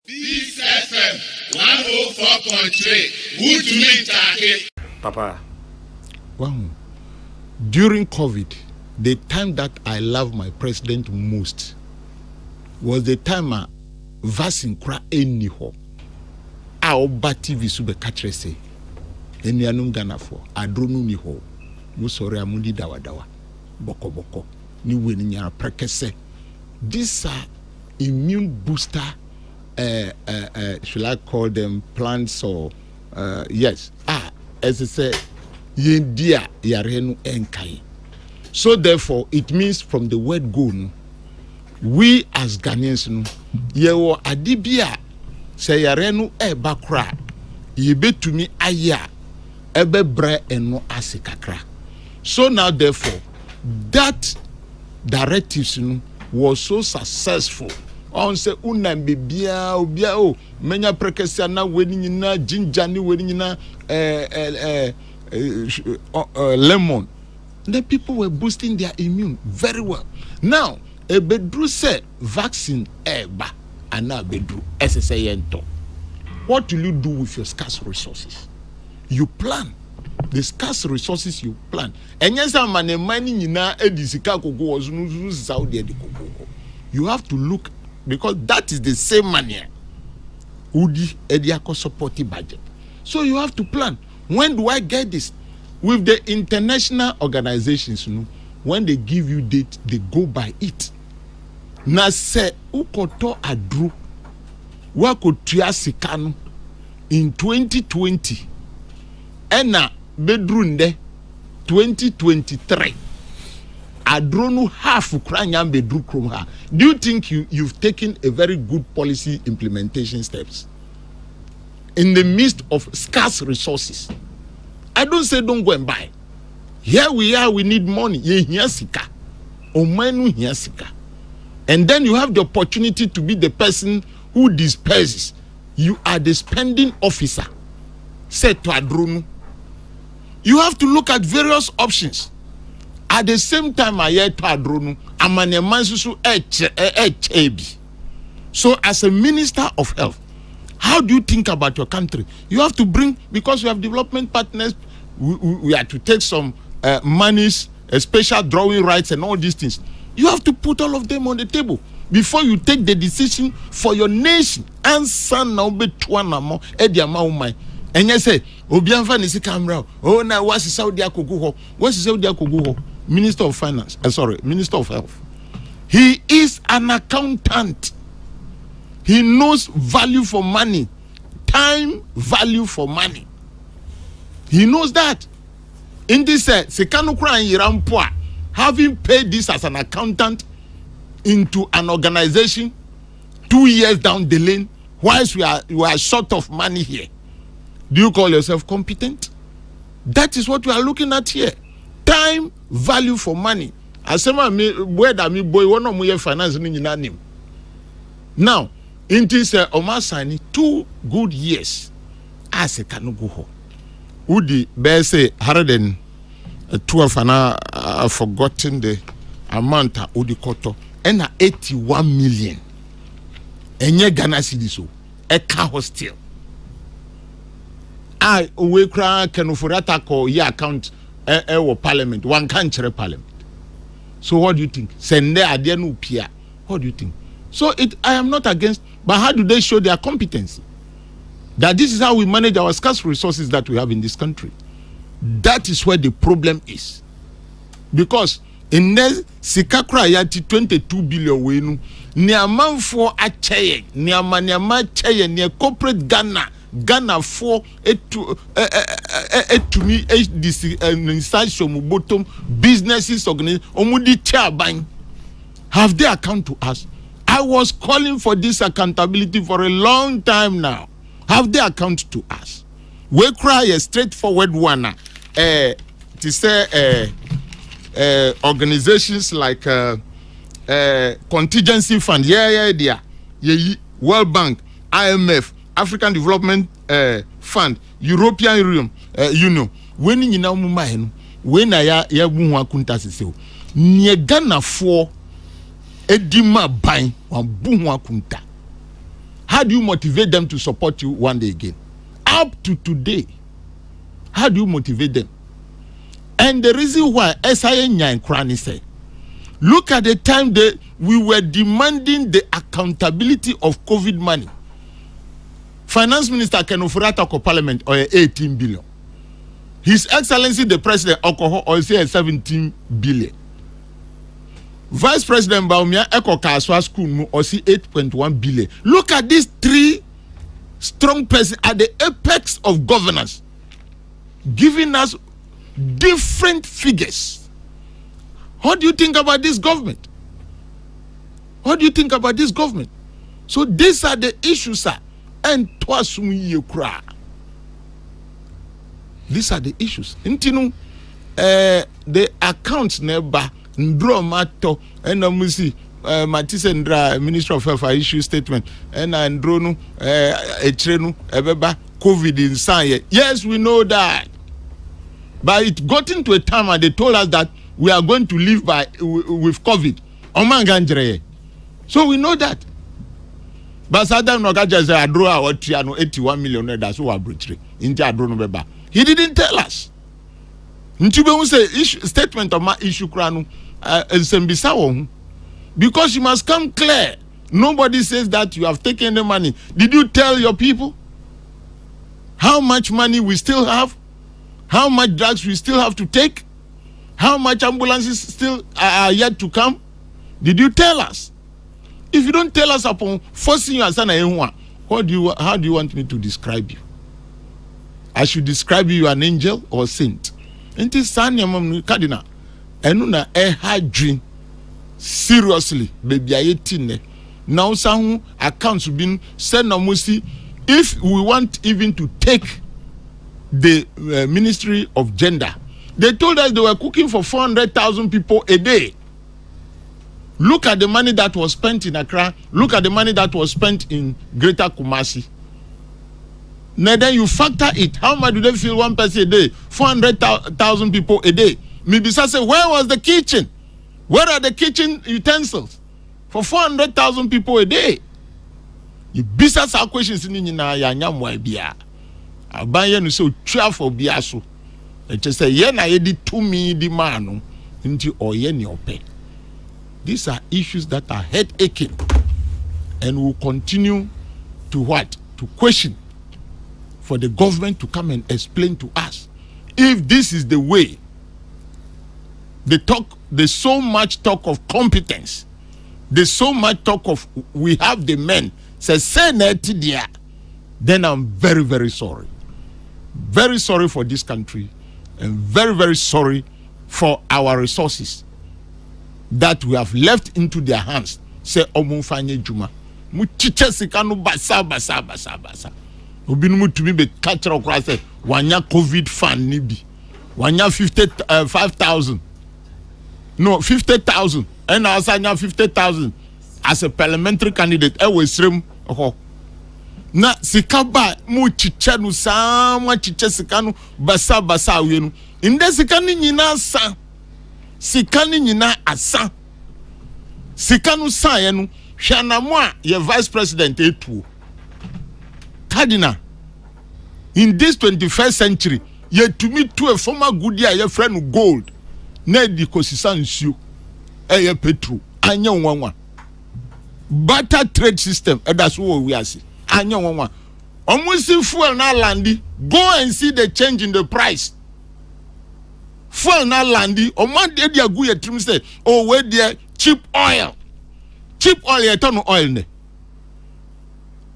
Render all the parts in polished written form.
This FM 104.3. Good to meet you. Papa, wow. During COVID, the time that I love my president most was the time vaccine kra eniho. A oba TV sube katre se. Eni anum Ghana for adronu ni ho. Mu sori amundi dawa. Boko. Ni we ni nyara prekese. These are immune booster should I call them plants or yes. As I say, yendia yarenu enkai. So therefore, it means from the word go, we as Ghanaians, yewo adibia se yarenu bakra yebetumi aya ebe bre eno asikakra. So now therefore, that directives was so successful. On say unam bibia obia o menya prekesia na weni nyina ginger ni weni nyina lemon. The people were boosting their immune very well. Now a bedru said vaccine eba and now bedru SSANto. What will you do with your scarce resources? You plan. The scarce resources you plan. And yes, man money nyina edisika kogo ozu Saudi edikogo. You have to look, because that is the same money Udi Ediako supporting budget. So you have to plan. When do I get this? With the international organizations, when they give you date, they go by it. Na se ukoto adru wako triasikanu in 2020 ena bedrunde 2023. Adronu half Ukrainian bedru kromha. Do you think you've taken a very good policy implementation steps in the midst of scarce resources? I don't say don't go and buy. Here we are, we need money. And then you have the opportunity to be the person who disperses. You are the spending officer. Said to Adronu. You have to look at various options. At the same time, I hear to Adronu, so as a minister of health, how do you think about your country? You have to bring, because we have development partners, we have to take some monies, special drawing rights and all these things. You have to put all of them on the table before you take the decision for your nation. And son now be tuanamo ediama. And you say, Obianfa nisi camera. Oh, now what's Saudi Akoguho? What's Saudi Akoguho? Minister of Finance. Minister of Health. He is an accountant. He knows value for money, time value for money. He knows that. In this Sekanukra and Yirampua, having paid this as an accountant into an organization 2 years down the lane, whilst we are short of money here. Do you call yourself competent? That is what we are looking at here. Time value for money. Asema me whether me boy one of my finance ni name. Now, in this Omasani 2 good years as a kanuguho. Udi bese 112 and I forgotten the amount udi koto and 81 million. Enye Ghana cedis so eka hostel. I we cry kenufurata ko ye account parliament. One can't chair parliament. So what do you think? Send there adianu pia. What do you think? So I am not against, but how do they show their competency? That this is how we manage our scarce resources that we have in this country. That is where the problem is. Because in the Sikakra yati 22 billion wenu, ni amount for a chaye, ni amanyama chaye, ni corporate Ghana for to me this inside bottom businesses organization omudi chairman. Have they account to us? I was calling for this accountability for a long time now. Have they account to us? We cry a straightforward one. To say organizations like contingency fund, World Bank, IMF, African Development Fund, European Union. When you know when I ya kunta sisi, nye Ghana for edima bain wa kunta. How how do you motivate them to support you one day again? Up to today, how do you motivate them? And the reason why SIN Krani said, look at the time that we were demanding the accountability of COVID money. Finance Minister Ken Ofori-Atta ko Parliament or 18 billion. His Excellency the President Okoho or say 17 billion. Vice President Baumia Eko Kaswa School or see 8.1 billion. Look at these three strong persons at the apex of governance, giving us different figures. What do you think about this government? What do you think about this government? So these are the issues, sir. And these are the issues. The accounts never draw matter and Musi Matisendra Minister of Health issue statement and Androno Etrenu Ebeba COVID in Sanye. Yes, we know that. But it got into a time and they told us that we are going to live with COVID. So we know that. But Sadam Nogaja said, I draw our 81 million. That's who are breaching. He didn't tell us. Ntibe say statement of my issue kranu because you must come clear. Nobody says that you have taken the money. Did you tell your people how much money we still have? How much drugs we still have to take? How much ambulances still are yet to come? Did you tell us? If you don't tell us upon forcing you as an how do you want me to describe you? I should describe you an angel or saint. It is Cardinal. Enuna dream. Seriously, baby, I 18. Now some accounts have been sent on Musi. If we want even to take the Ministry of Gender, they told us they were cooking for 400,000 people a day. Look at the money that was spent in Accra. Look at the money that was spent in Greater Kumasi. Now then you factor it. How much do they fill one person a day? 400,000 people a day. Maybe say, where was the kitchen? Where are the kitchen utensils? For 400,000 people a day. You business our questions in ya nyamwa bia. Abanye no so twa for bia so. E just say ye na ye di tumi di manu nti oye ni ope. These are issues that are head aching and will continue to what? To question for the government to come and explain to us if this is the way. There's so much talk of competence. There's so much talk of we have the men. Then I'm very, very sorry. Very sorry for this country and very, very sorry for our resources that we have left into their hands. Say Omunfanye Juma. Muchiche sikanu basa. Obinu to be catcher of Christ. Wanya COVID fan nibi. Wanya 55,000. No, 50,000. And I say 50,000 as a parliamentary candidate. I was stream. Na sikaba mu chiche no sama chiche sikanu basa wenu. Inde sikani nyina sa. Sikani nyina asa. Sikanu sa yenu. Shanamwa ye vice president etu. Cardinal. In this 21st century, ye to me to a former good year your friend gold. Nedi kosisa nsu. Eye petro. Anya nwanwa. Better trade system. That's what we are seeing. Anya nwanwa. Almost fuel na landi. Go and see the change in the price. Fuel na landi. Oman de dia gu ye trim say, oh where there cheap oil. Cheap oil ye turn oil ne.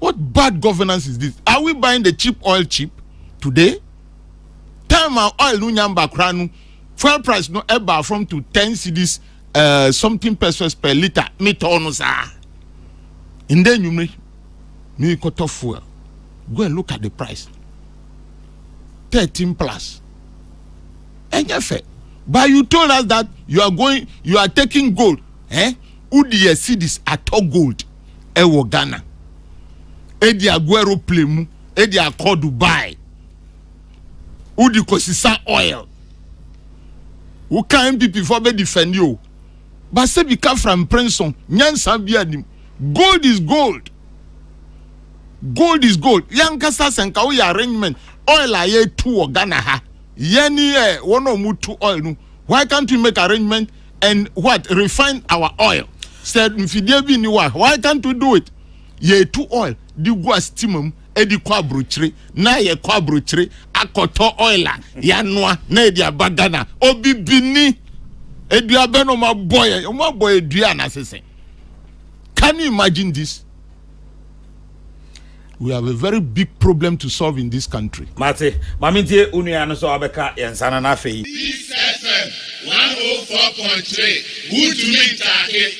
What bad governance is this? Are we buying the cheap oil cheap today? Time our oil no nyamba kranu. Fuel price no eba from to 10 cedis something pesos per liter. Me tono sa. And then you me cut off fuel. Go and look at the price. 13 plus. And but you told us that you are taking gold. Udi cedis at all gold. Ewo Ghana. Edi Aguero plemu. Edi Akko Dubai. Udi kosisa oil. Who can MPP for be defend you? But say become from Princeton. Nyan Sambiadim. Gold is gold. Gold is gold. Yankasa senka we arrangement. Oil aye two or Ghana ha. Yeni one or two oil no. Why can't we make arrangement and what refine our oil? Said Mfidebi ni why can't we do it? Ye two oil. Di gwa stimum edi kwa bruchri na ye kwa bruchri akoto oila ya noa na edi abagana obi bini edi abeno ma boy edua na sese. Can you imagine this? We have a very big problem to solve in this country. Mate, mamintie unuya no so abeka yensana na afei. This FM 104.3 Good to me,